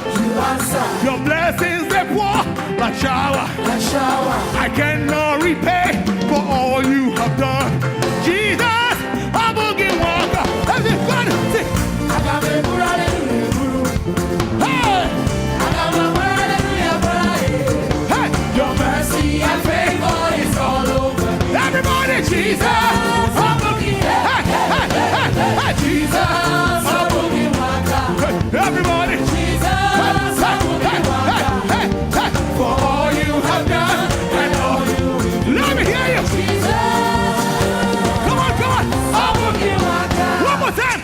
Speaker 3: Your blessings they pour like shower. I cannot repay for all you have done. Jesus, a boogie walker. Everybody, see. Hey,
Speaker 2: Your mercy and favor is all over me.
Speaker 3: everybody, Jesus, a boogie. Hey, Jesus,
Speaker 2: a boogie waka.
Speaker 3: everybody.
Speaker 2: Jesus, a boogie waka.
Speaker 3: For all you have done and all you will do. Let me hear you.
Speaker 2: Jesus,
Speaker 3: Come on.
Speaker 2: a boogie waka.
Speaker 3: One more time.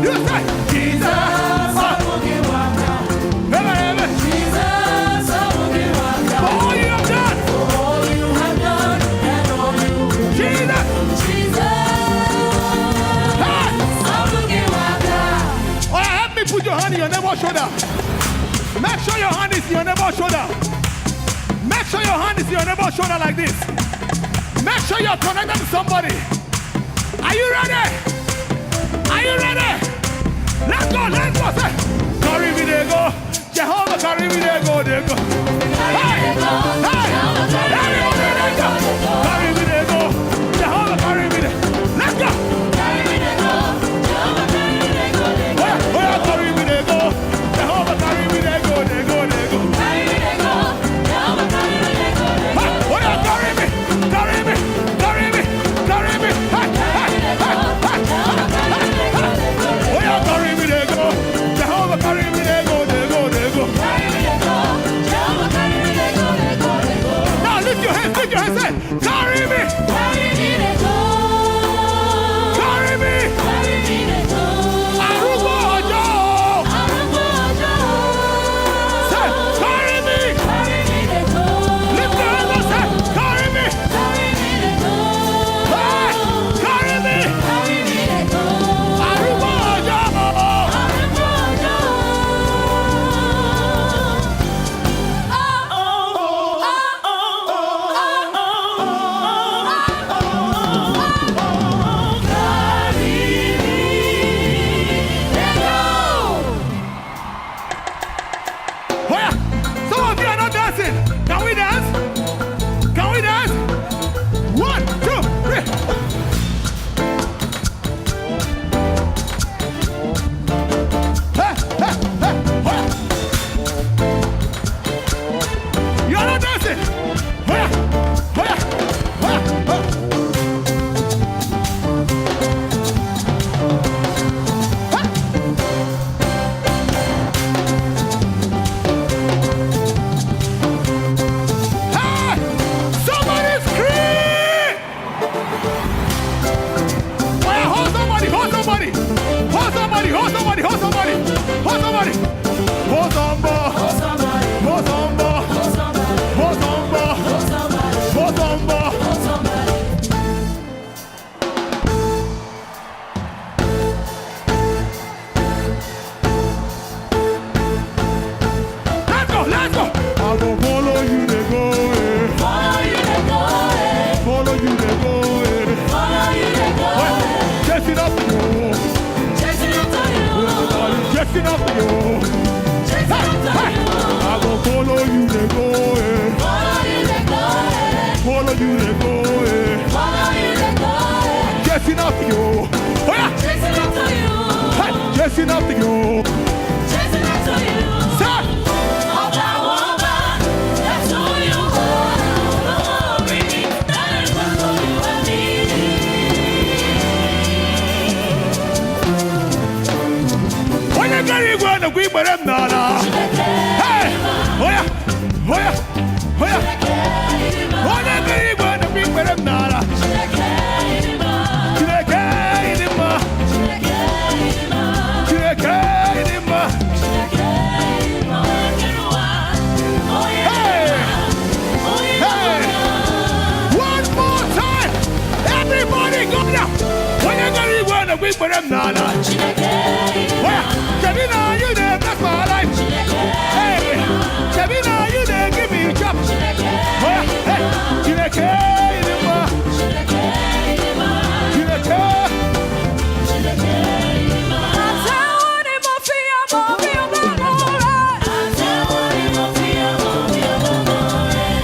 Speaker 3: You say, Jesus,
Speaker 2: A boogie waka.
Speaker 3: Ever.
Speaker 2: Jesus, a boogie waka.
Speaker 3: For all you have done.
Speaker 2: For all you have done and all you will do.
Speaker 3: Jesus.
Speaker 2: Jesus,
Speaker 3: your hand in your neighbor's shoulder. Make sure your hand is in your neighbor's shoulder. Make sure your hand is in your neighbor's shoulder like this. Make sure you're connected to somebody. Are you ready? Are you ready? Let's go, let's go. Say, carry me, they go. Jehovah, carry me, they go, they go. Hey, hey, everybody, they go. Carry me, they go. Jehovah, carry me, they. Let's go. Carry me, they go. Jehovah, carry me, they go, they go. Carry me, they go. Jehovah, carry me, they go, they go, they go. Carry me, they go. Jehovah, carry me, they go, they go. Carry me, carry me, carry me, carry me. Hey, hey, hey, hey, hey. Carry me, they go. Jehovah, carry me, they go, they go, they go. Carry me, they go. Jehovah, carry me, they go, they go, they go. Now lift your hands, say, carry me. Carry me, they go. Carry me. Carry me, they go. Arúgbó ọjọ́. Arúgbó ọjọ́. Say, carry me. Carry me, they go. Lift your hands and say, carry me. Carry me, they go. Hey, carry me. Carry me, they go. Arúgbó ọjọ́. Arúgbó ọjọ́. Oh yeah, some of you are not dancing. Can we dance? Can we dance? 1, 2, 3. Hey, hey, hey, oh yeah. You are not dancing. Oh yeah, oh yeah, oh yeah, oh yeah. Hey! Somebody scream! Oh yeah, hold somebody, hold somebody! Hold somebody, hold somebody, hold somebody! Hold somebody! Hold somebody! Hold somebody! Hold somebody! Hold somebody! Hold somebody! Let's go, let's go! I will follow you, they go, eh.
Speaker 2: Follow you, they go, eh.
Speaker 3: Follow you, they go, eh.
Speaker 2: Follow you, they go, eh.
Speaker 3: Chasing after you.
Speaker 2: Chasing after you.
Speaker 3: Chasing after you.
Speaker 2: Chasing after
Speaker 3: Hey,
Speaker 2: you.
Speaker 3: I will follow you, they go, eh.
Speaker 2: Follow you, they go, eh.
Speaker 3: Follow you, they go, eh.
Speaker 2: Follow you, they go, eh.
Speaker 3: Chasing after you. Oh yeah,
Speaker 2: Chasing after you.
Speaker 3: hey, chasing after you.
Speaker 2: Chasing after you.
Speaker 3: Say,
Speaker 2: Ọba wọba, that's who you are. Lọ́wọ́ orí mi, dáre gbogbo ìwà mi.
Speaker 3: onye gara igwe nnukwu igbere m n'ala. Hey, oh yeah, oh yeah, oh yeah. Onye gara igwe nnukwu igbere m n'ala. Chineke ịdị mma. Chineke ịdị mma. Hey, hey, one more time. Everybody go now. Onye gara igwe nnukwu igbere m n'ala. Oh yeah, Shabina, you there bless my life. Hey, Shabina, you there give me a job. Oh yeah, hey, Chineke ịdị mma. Chineke.
Speaker 2: Àtẹ̀wọ́ ni mo fi ọmọ mi ọmọ mọ́ rẹ̀. Àtẹ̀wọ́ ni mo fi ọmọ mi ọmọ mọ́ rẹ̀.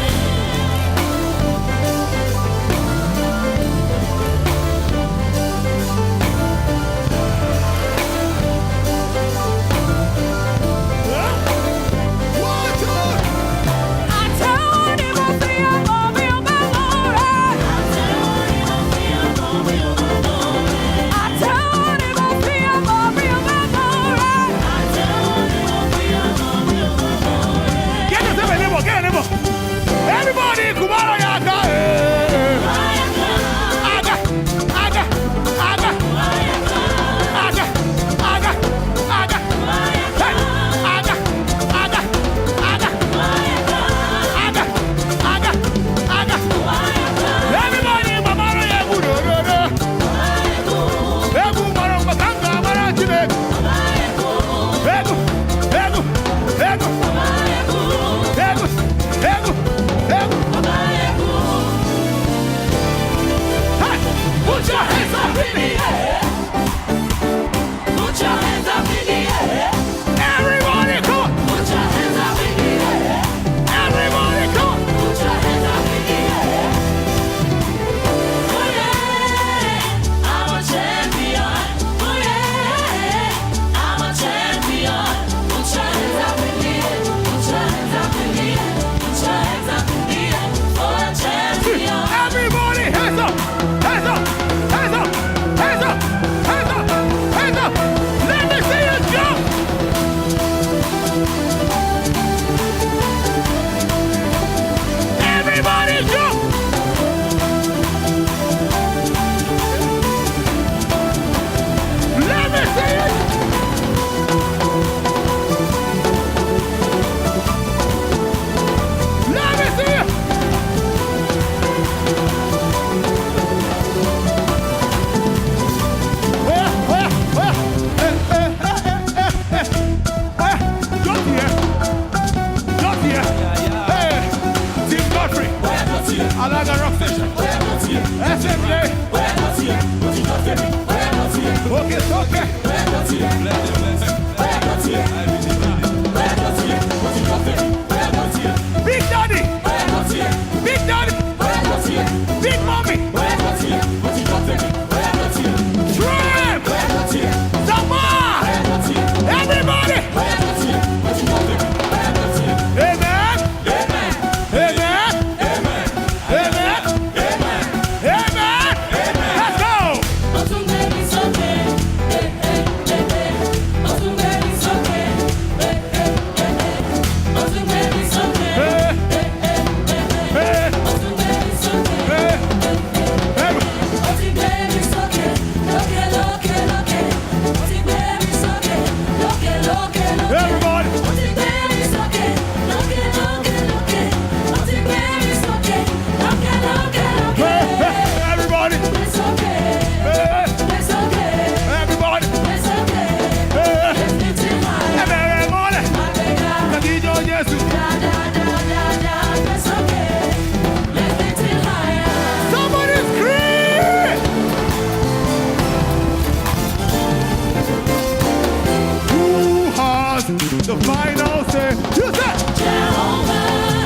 Speaker 3: the final say. You said,
Speaker 2: Jehovah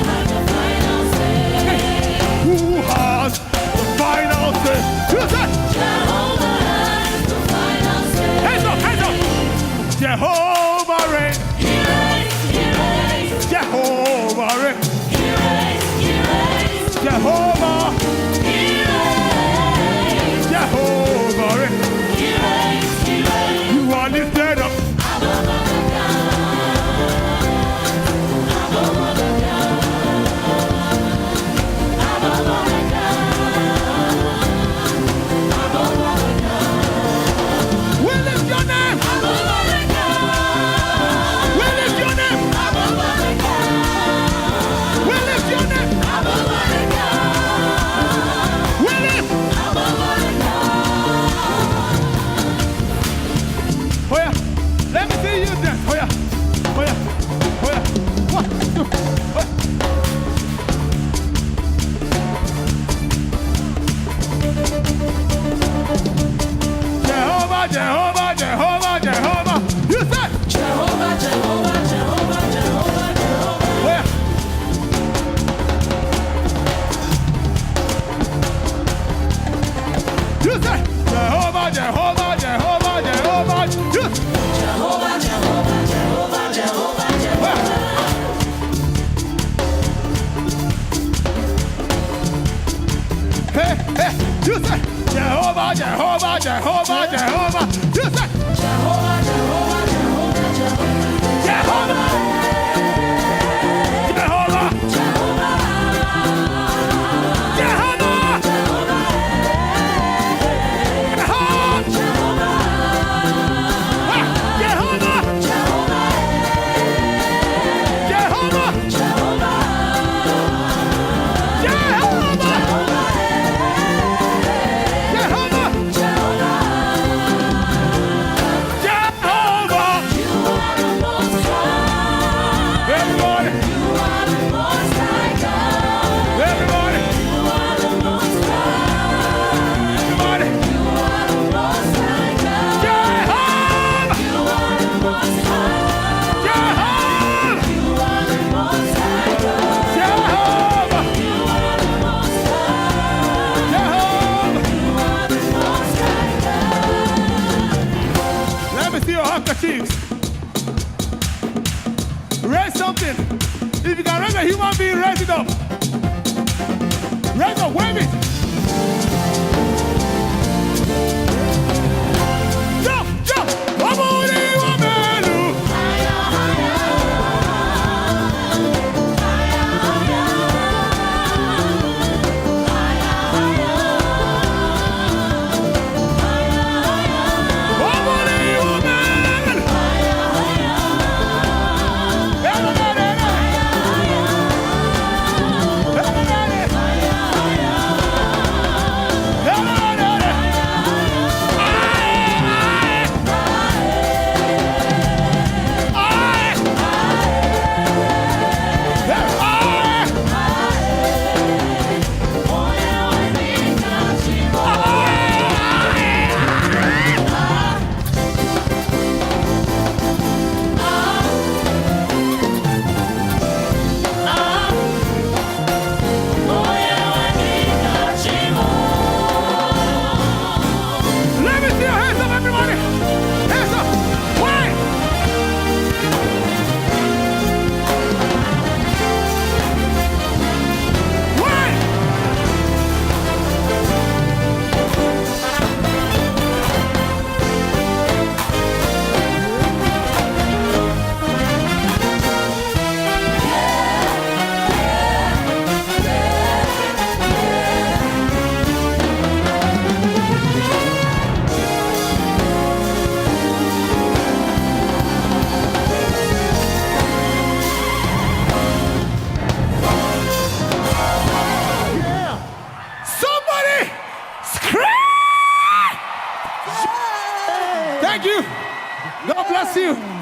Speaker 2: has the final say.
Speaker 3: who has the final say? You said,
Speaker 2: Jehovah has the final say.
Speaker 3: hands up, hands up. Jehovah reigns.
Speaker 2: He reigns, he reigns,
Speaker 3: Jehovah reigns.
Speaker 2: he reigns, he reigns,
Speaker 3: Jehovah.
Speaker 2: he reigns,
Speaker 3: Jehovah reigns.
Speaker 2: he reigns, he reigns.
Speaker 3: You are lifted up. We lift your name. We lift your name. We lift your name. We lift. Oh yeah. Let me see you dance. Oh yeah. Oh yeah. Oh yeah. 1, 2. Oh. Jehovah, Jehovah, Jehovah, Jehovah. You said.
Speaker 2: Jehovah, Jehovah, Jehovah, Jehovah, Jehovah.
Speaker 3: Oh yeah. You said. Jehovah, Jehovah, Jehovah, Jehovah. You said.
Speaker 2: Jehovah, Jehovah, Jehovah, Jehovah, Jehovah.
Speaker 3: Hey, hey, you say Jehovah, Jehovah, Jehovah, Jehovah. You say
Speaker 2: Jehovah, Jehovah, Jehovah, Jehovah.
Speaker 3: Jehovah, Jehovah, Jehovah, handkerchiefs. Raise something. If you can raise a human being, raise it up. Raise up, wave it. Jump, jump. Wabuli, wabelu. Thank you. God bless you.